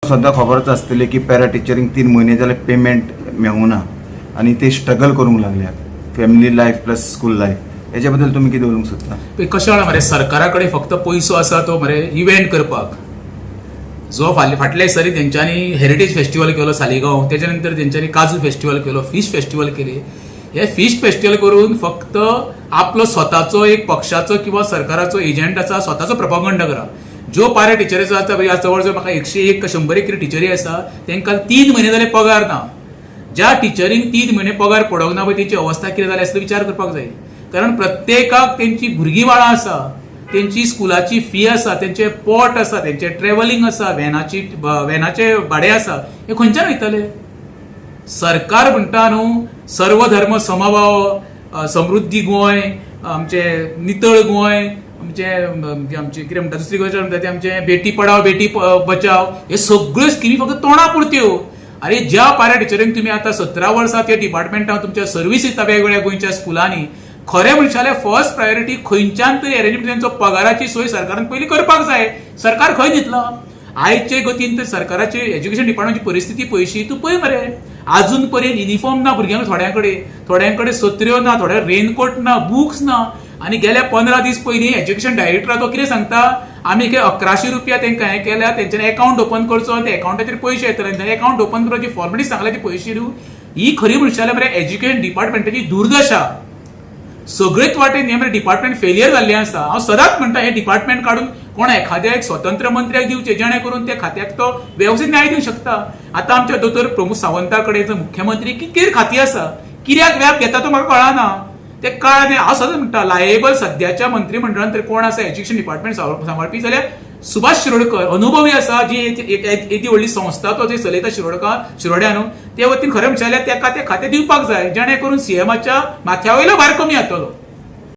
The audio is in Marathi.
सद्दां खबरच आसतले की पॅरा टिचरींक 3 म्हयने जाले पेमेंट मेळूना आनी ते स्ट्रगल करूंक लागल्यात family life plus school life हेच्या बद्दल तुमी कितें उलोवंक सोदता? कशें जाणां मरे, सरकारा कडेन फक्त पयसो आसा तो मरे इव्हेंट करपाक. जो फाटल्या दिसांनी तेंच्यांनी हेरिटेज फेस्टिवल केलो सालिगांव, तेच्या नंतर तेंच्यांनी काजू फेस्टिवल केलो, फिश फेस्टिवल केली. हे फिश फेस्टिवल करून फक्त आपलो स्वताचो एक पक्षाचो किंवा सरकाराचो एजंट आसा, स्वताचो प्रोपागंडा करा. ज्यो पाऱ्या टिचरीचो आसा जवळ जवळ म्हाका 101 का 100 कितें टिचरी आसा तांकां 3 म्हयने जाले पगार ना. ज्या टिचरींक 3 म्हयने पगार पडोंक ना पळय तेंची अवस्था कितें जाली आसता विचार करपाक जाय. कारण प्रत्येकाक तेंची भुरगीं बाळां आसा, तेंची स्कुलाची फी आसा, तेंचे पोट आसा, तेंचे ट्रॅव्हलिंग आसा, व्हॅनाचे भाडें आसा, हे खंयच्यान वयतले? सरकार म्हणटा न्हू सर्व धर्म समभाव, समृद्धी गोंय, आमचे नितळ गोंय, आमचे कितें म्हणटा दुसरी गोष्ट म्हणटा ते आमचे बेटी पढाव बेटी बचाव, हे सगळ्यो स्किमी फक्त तोंडा पुरत्यो. अरे ज्या पाऱ्या टिचरींक तुमी आतां 17 वर्सां त्या डिपार्टमेंटांत तुमच्या सर्वीस दिता वेगवेगळ्या गोंयच्या स्कुलांनी, खरें म्हणशाले फर्स्ट प्रायोरिटी खंयच्यान तरी अरेंजमेंट तेंचो पगाराची सोय सरकारान पयलीं करपाक जाय. सरकार खंय दितलो? आयचे गतीन तर सरकाराची एज्युकेशन डिपार्टमेंटची परिस्थिती पयशी तूं पळय मरे. आजून पर्यंत युनिफॉर्म ना भुरग्यांक, थोड्यांकडे सत्र्यो ना, थोड्या रेनकोट ना, बुक्स ना. आनी गेल्या 15 दीस पयलीं एज्युकेशन डायरेक्टरा तो कितें सांगता, आमी 1100 रुपया तांकां हें केल्या, तेंच्यांनी अकाउंट ओपन करचो आनी त्या अकाउंटाचेर पयशे येतले. अकाउंट ओपन करपाची फॉर्मेलिटी सांगल्या ती पयशे दिवं. ही खरी म्हणशाले मरे एज्युकेशन डिपार्टमेंटाची दुर्दशा. सगळेच वाटेन हे डिपार्टमेंट फेलियर जाल्लें आसा. हांव सदांच म्हणटा हे डिपार्टमेंट काडून कोण एखाद्या एक स्वतंत्र मंत्र्याक दिवचे, जेणे करून त्या खात्याक तो वेवस्थीत न्याय दिवंक शकता. आतां आमच्या दोतोर प्रमोद सावंता कडेन मुख्यमंत्री कितें खाती आसा, कित्याक व्याप घेता तो म्हाका कळना. ते कळना. हांव सदांच म्हणटा लायबल सद्याच्या मंत्रिमंडळांत तर कोण आसा एज्युकेशन डिपार्टमेंट सांबाळपी जाल्यार सुभाष शिरोडकर अनुभवी आसा, जी येदी व्हडली संस्था तो जे चलयता शिरोड्या न्हू, ते वतीन खरें म्हणशाल्यार तेका ते खातें दिवपाक जाय, जेणे करून सीएमाच्या माथ्या वयलो भार कमी जातलो.